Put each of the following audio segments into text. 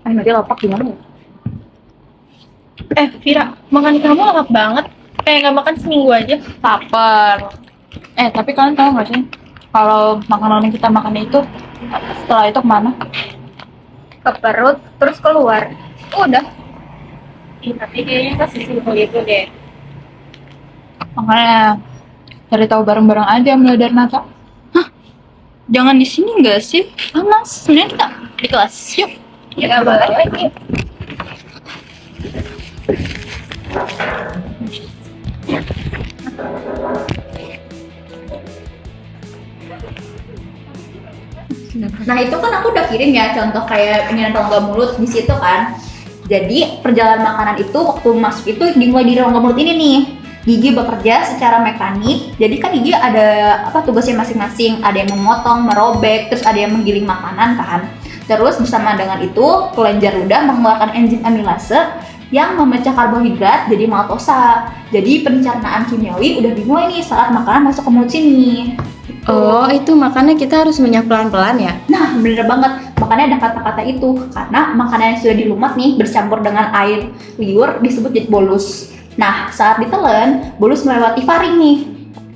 Nanti lapak gimana ya? Vira, makan kamu lengkap banget. Kayak nggak makan seminggu aja. Lapar. Tapi kalian tahu nggak sih kalau makanan yang kita makan itu setelah itu kemana? Ke perut, terus keluar. Udah. Tapi kayaknya ke simpel itu deh. Makanya cari tahu bareng-bareng aja mulai dari Nata. Jangan di sini nggak sih? Panas, sebenarnya kita di kelas. Yuk. Ya boleh lagi. Nah itu kan aku udah kirim ya contoh kayak penyaringan rongga mulut di situ kan. Jadi perjalanan makanan itu waktu masuk itu dimulai di rongga mulut ini nih. Gigi bekerja secara mekanik. Jadi kan gigi ada tugasnya masing-masing. Ada yang memotong, merobek, terus ada yang menggiling makanan kan. Terus bersama dengan itu kelenjar ludah mengeluarkan enzim amilase yang memecah karbohidrat jadi maltosa. Jadi pencernaan kimiawi udah dimulai nih saat makanan masuk ke mulut sini. Oh, itu makanya kita harus menyak pelan-pelan ya? Nah, bener banget. Makanya ada kata-kata itu. Karena makanan yang sudah dilumat nih bercampur dengan air liur disebut jadi bolus. Nah, saat ditelan, bolus melewati faring nih.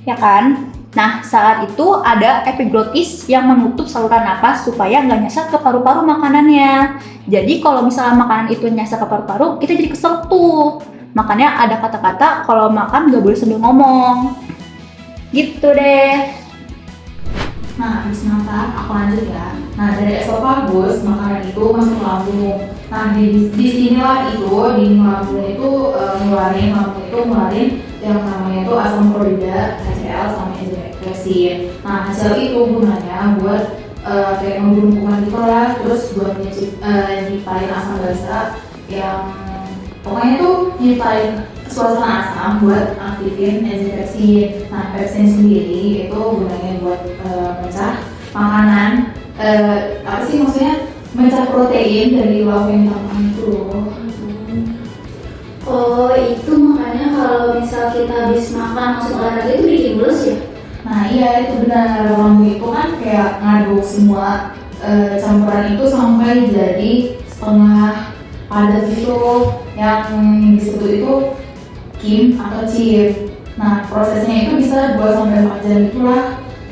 Ya kan? Nah, saat itu ada epiglotis yang menutup saluran napas supaya nggak nyasar ke paru-paru makanannya. Jadi kalau misalnya makanan itu nyasar ke paru-paru, kita jadi kesel tuh. Makanya ada kata-kata kalau makan nggak boleh sambil ngomong. Gitu deh. Nah, habis makan, aku lanjut ya. Nah, dari esofagus, makanan itu masuk ke lambung. Nah, di sinilah itu, di lambung itu ngeluarin yang namanya itu asam klorida, HCl, sama enzim ekstresin. Nah, HCl itu gunanya buat kayak membunuh kuman gitu lah, terus buat nyiptain asam basa yang pokoknya tuh nyiptain suasana asam buat aktifin enzim pepsin. Nah, pepsin sendiri itu gunanya buat mencah makanan, apa sih maksudnya mencah protein dari lauk yang kita makan itu loh. Oh, itu makanya kalau misal kita habis makan langsung olahraga itu bikin mulus ya? Nah iya itu benar, lambung itu kan kayak ngaduk semua campuran itu sampai jadi setengah padat itu yang disebut itu kim atau chip. Nah prosesnya itu bisa 2-4 jam itulah.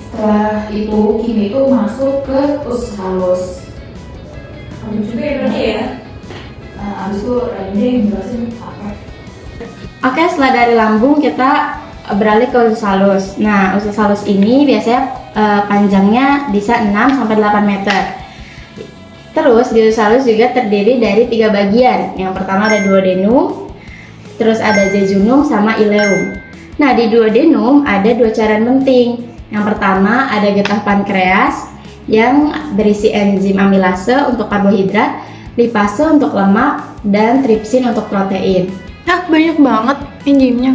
Setelah itu kim itu masuk ke usus halus. Kamu juga ya berarti ya? Abis itu Raina yang jelasin apa? Oke, setelah dari lambung kita beralih ke usus halus. Nah, usus halus ini biasanya panjangnya bisa 6-8 meter. Terus di usus halus juga terdiri dari 3 bagian. Yang pertama ada duodenum, terus ada jejunum sama ileum. Nah, di duodenum ada 2 cairan penting. Yang pertama ada getah pankreas yang berisi enzim amilase untuk karbohidrat, lipase untuk lemak, dan tripsin untuk protein. Banyak banget enzimnya.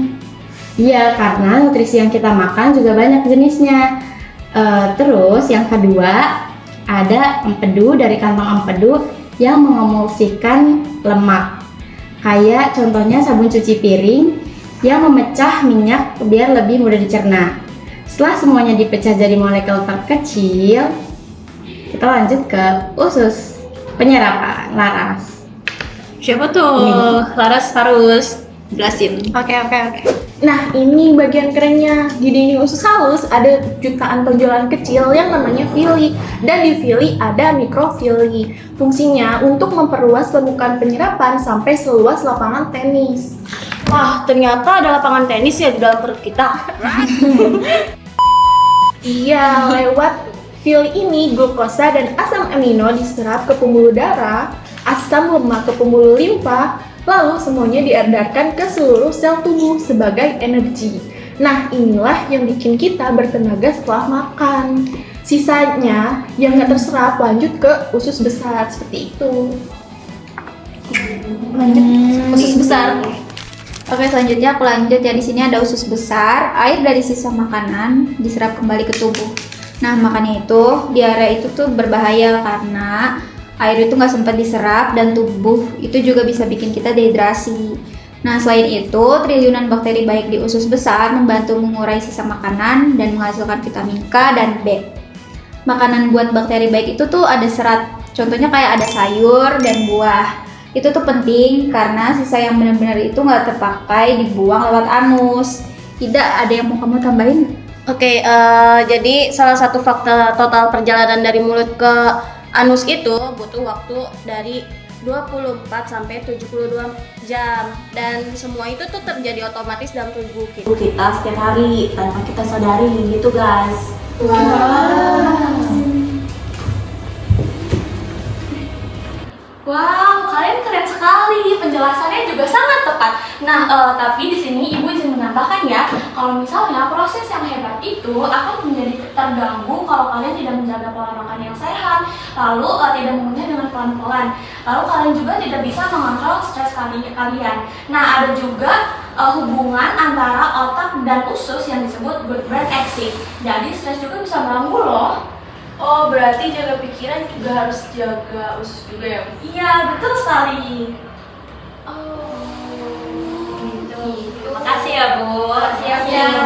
Iya, karena nutrisi yang kita makan juga banyak jenisnya. Terus yang kedua ada empedu dari kantong empedu yang mengemulsikan lemak. Kayak contohnya sabun cuci piring yang memecah minyak biar lebih mudah dicerna. Setelah semuanya dipecah jadi molekul terkecil, kita lanjut ke usus penyerapan, Laras. Siapa tuh? Laras harus jelasin. Oke. Nah, ini bagian kerennya. Di dinding usus halus ada jutaan tonjolan kecil yang namanya villi. Dan di villi ada mikrovilli. Fungsinya untuk memperluas lemukan penyerapan sampai seluas lapangan tenis. Wah, ternyata ada lapangan tenis ya di dalam perut kita. Iya, lewat villi ini glukosa dan asam amino diserap ke pembuluh darah, asam lemak ke pembuluh limfa, lalu semuanya diedarkan ke seluruh sel tubuh sebagai energi. Nah, inilah yang bikin kita bertenaga setelah makan. Sisanya yang nggak terserap lanjut ke usus besar seperti itu. Lanjut usus besar. Oke, selanjutnya aku lanjut ya. Di sini ada usus besar. Air dari sisa makanan diserap kembali ke tubuh. Nah, makanya itu diare itu tuh berbahaya karena air itu nggak sempat diserap dan tubuh itu juga bisa bikin kita dehidrasi. Nah, selain itu, triliunan bakteri baik di usus besar membantu mengurai sisa makanan dan menghasilkan vitamin K dan B. Makanan buat bakteri baik itu tuh ada serat Contohnya kayak ada sayur dan buah. Itu tuh penting karena sisa yang benar-benar itu nggak terpakai dibuang lewat anus. Tidak, ada yang mau kamu tambahin? Oke, jadi salah satu faktor total perjalanan dari mulut ke anus itu butuh waktu dari 24 sampai 72 jam, dan semua itu tuh terjadi otomatis dalam tubuh kita setiap hari tanpa kita sadari gitu guys. Wow, kalian keren sekali. Penjelasannya juga sangat tepat. Nah, tapi di sini Ibu izin menambahkan ya, kalau misalnya proses yang hebat itu akan menjadi terganggu kalau kalian tidak menjaga pola makan yang sehat, lalu tidak mengunyah dengan pelan-pelan. Lalu kalian juga tidak bisa mengontrol stres kalian. Nah, ada juga hubungan antara otak dan usus yang disebut good brain axis. Jadi stres juga bisa mengganggu loh. Oh, berarti jaga pikiran juga harus jaga usus juga ya? Iya, betul sekali. Terima kasih ya, Bu. Siap-siap.